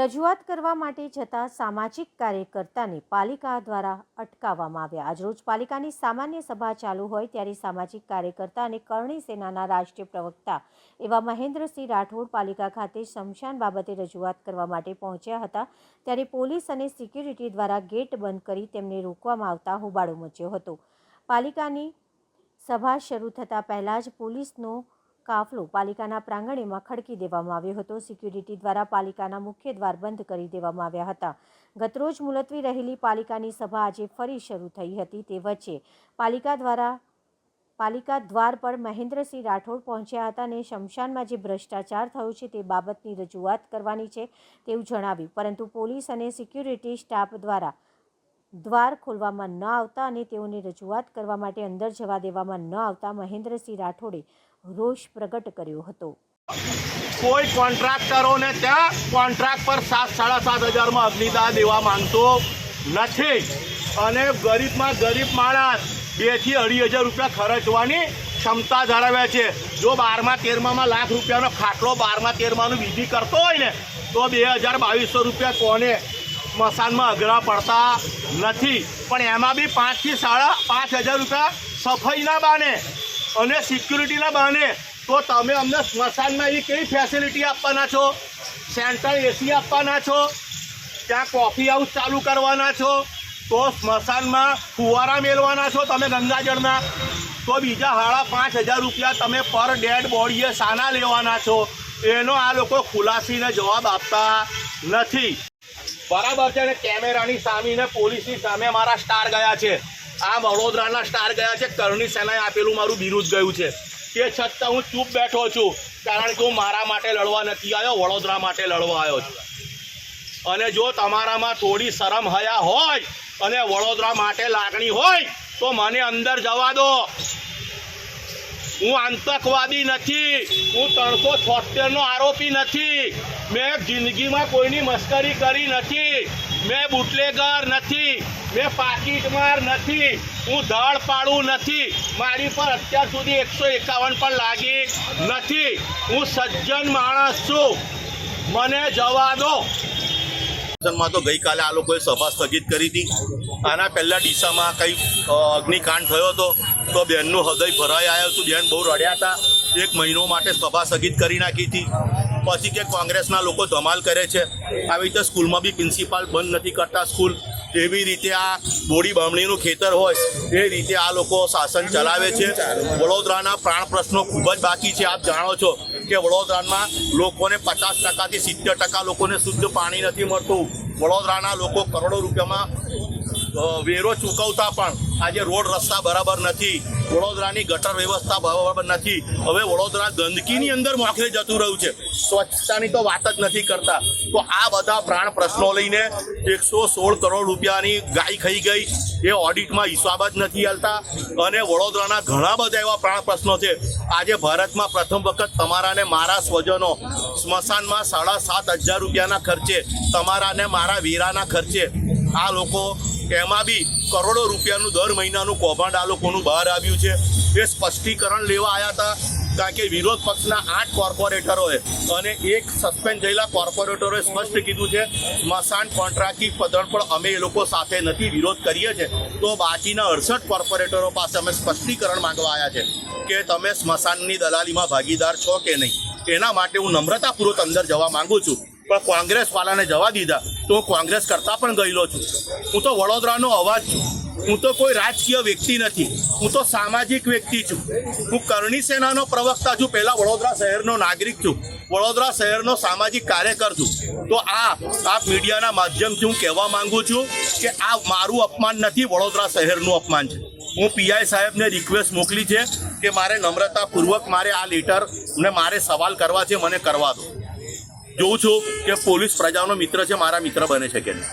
રજૂઆત કરવા માટે જતા સામાજિક કાર્યકર્તાને પાલિકા દ્વારા અટકાવવામાં આવ્યા। આજરોજ પાલિકાની સામાન્ય સભા ચાલુ હોય ત્યારે સામાજિક કાર્યકર્તા અને કરણી સેનાના રાષ્ટ્રીય પ્રવક્તા એવા મહેન્દ્રસિંહ રાઠોડ પાલિકા ખાતે સ્મશાન બાબતે રજૂઆત કરવા માટે પહોંચ્યા હતા ત્યારે પોલીસ અને સિક્યુરિટી દ્વારા ગેટ બંધ કરી તેમને રોકવામાં આવતા હોબાળો મચ્યો હતો। પાલિકાની સભા શરૂ થતાં પહેલાં જ પોલીસનો કાફલો પાલિકાના પ્રાંગણેમાં ખડકી દેવામાં આવ્યો હતો। સિક્યુરિટી દ્વારા પાલિકાના મુખ્ય દ્વાર બંધ કરી દેવામાં આવ્યા હતા। ગતરોજ મુલતવી રહેલી પાલિકાની સભા આજે ફરી શરૂ થઈ હતી। તે વચ્ચે પાલિકા દ્વાર પર મહેન્દ્રસિંહ રાઠોડ પહોંચ્યા હતા અને સ્મશાનમાં જે ભ્રષ્ટાચાર થયો છે તે બાબતની રજૂઆત કરવાની છે તેવું જણાવ્યું, પરંતુ પોલીસ અને સિક્યુરિટી સ્ટાફ દ્વારા દ્વાર ખોલવામાં ન આવતા અને તેઓને રજૂઆત કરવા માટે અંદર જવા દેવામાં ન આવતા મહેન્દ્રસિંહ રાઠોડે રોષ પ્રગટ કર્યો હતો। કોઈ કોન્ટ્રાક્ટરોને ત્યાં કોન્ટ્રાક્ટ પર 7-7.5 હજારમાં અગ્નિદાહ દેવા માંગતો નથી અને ગરીબમાં ગરીબ માણસ 2 થી 2.5 હજાર રૂપિયા ખર્ચવાની ક્ષમતા ધરાવે છે। જો 12મા 13મા લાખ રૂપિયાનો ખાટલો 12મા 13માનું વિધિ કરતો હોય ને તો 2000-2200 રૂપિયા કોને સ્મશાનમાં અઘરા પડતા નથી, પણ એમાં બી 5 થી 5.5 હજાર રૂપિયા સફાઈના બાને અને સિક્યુરિટીના બહાને તો તમે અમને સ્મશાનમાં એવી કેવી ફેસિલિટી આપવાના છો? સેન્ટ્રલ એસી આપવાના છો? ત્યાં કોફી હાઉસ ચાલુ કરવાના છો? તો સ્મશાનમાં ફુવારા મેળવાના છો તમે ગંગાજળના? તો બીજા 5.5 હજાર રૂપિયા તમે પર ડેડ બોડીએ સાના લેવાના છો? એનો આ લોકો ખુલાસીને જવાબ આપતા નથી। બરાબર છે ને, કેમેરાની સામે ને પોલીસની સામે મારા સ્ટાર ગયા છે, આ વડોદરાના સ્ટાર ગયા છે, કરણી સેનાએ આપેલું મારું બિરુદ ગયું છે। તે છતાં હું ચૂપ બેઠો છું કારણ કે હું મારા માટે લડવા નથી આવ્યો, વડોદરા માટે લડવા આવ્યો છું। અને જો તમારામાં થોડી શરમ હયા હોય અને વડોદરા માટે લાગણી હોય તો મને અંદર જવા દો। હું આતંકવાદી નથી, હું 376નો આરોપી નથી, મેં જિંદગીમાં કોઈની મસ્કરી કરી નથી, મેં બુટલેગર નથી, મેં પાકીટમાર નથી, હું ધડ પાડું નથી, મારી પર અત્યાર સુધી 151 પણ લાગી નથી, હું સજ્જન માણસ છું, મને જવા દો। માં તો ગઈકાલે આ લોકોએ સભા સ્થગિત કરી હતી। આના પહેલાં ડીસામાં કંઈ અગ્નિકાંડ થયો હતો તો બહેનનું હૃદય ભરાઈ આવ્યું હતું, બહેન બહુ રડ્યા હતા, 1 મહિનો માટે સભા સ્થગિત કરી નાખી હતી। પછી કે કોંગ્રેસના લોકો ધમાલ કરે છે, આવી રીતે સ્કૂલમાં બી પ્રિન્સિપાલ બંધ નથી કરતા સ્કૂલ, એવી રીતે આ બોડી બમણીનું ખેતર હોય એ રીતે આ લોકો શાસન ચલાવે છે। વડોદરાના પ્રાણ પ્રશ્નો ખૂબ જ બાકી છે। આપ જાણો છો કે વડોદરામાં લોકોને 50% થી 70% લોકોને શુદ્ધ પાણી નથી મળતું। વડોદરાના લોકો કરોડો રૂપિયામાં વેરો ચૂકવતા પણ આજે રોડ રસ્તા બરાબર નથી, વડોદરાની ગટર વ્યવસ્થા બરાબર નથી। હવે વડોદરા ગંદકીની અંદર મોખરે જતું રહ્યું છે, સ્વચ્છતાની તો વાત જ નથી કરતા। તો આ બધા પ્રાણ પ્રશ્નો લઈને 116 કરોડ રૂપિયાની ગાય ખાઈ ગઈ, એ ઓડિટમાં હિસાબ જ નથી હાલતા અને વડોદરાના ઘણા બધા એવા પ્રાણ પ્રશ્નો છે। આજે ભારતમાં પ્રથમ વખત તમારા ને મારા સ્વજનો સ્મશાનમાં 7.5 હજાર રૂપિયાના ખર્ચે, તમારા ને મારા વેરાના ખર્ચે આ લોકો, એમાં બી કરોડો રૂપિયાનું દર મહિનાનું કૌભાંડ આ લોકોનું બહાર આવ્યું છે। એ સ્પષ્ટીકરણ લેવા આવ્યા હતા કારણ કે વિરોધ પક્ષના 8 કોર્પોરેટરોએ અને 1 સસ્પેન્ડ થયેલા કોર્પોરેટરોએ સ્પષ્ટ કીધું છે સ્મશાન કોન્ટ્રાક્ટની પદણ પણ અમે એ લોકો સાથે નથી, વિરોધ કરીએ છીએ। તો બાકીના 68 કોર્પોરેટરો પાસે અમે સ્પષ્ટીકરણ માંગવા આવ્યા છે કે તમે સ્મશાનની દલાલીમાં ભાગીદાર છો કે નહીં। એના માટે હું નમ્રતાપૂર્વક અંદર જવા માંગુ છું, પણ કોંગ્રેસવાળાને જવા દીધા તો હું કોંગ્રેસ કરતાં પણ ગયેલો છું। હું તો વડોદરાનો અવાજ છું, હું તો કોઈ રાજકીય વ્યક્તિ નથી, હું તો સામાજિક વ્યક્તિ છું, હું કરણી સેનાનો પ્રવક્તા છું, પહેલાં વડોદરા શહેરનો નાગરિક છું, વડોદરા શહેરનો સામાજિક કાર્યકર છું। તો આપ મીડિયાના માધ્યમથી હું કહેવા માંગુ છું કે આ મારું અપમાન નથી, વડોદરા શહેરનું અપમાન છે। હું પીઆઈ સાહેબને રિક્વેસ્ટ મોકલી છે કે મારે નમ્રતાપૂર્વક મારે આ લેટર ને મારે સવાલ કરવા છે, મને કરવા દો। જોઉં છું કે પોલીસ પ્રજાનો મિત્ર છે, મારા મિત્ર બને છે કે નહીં।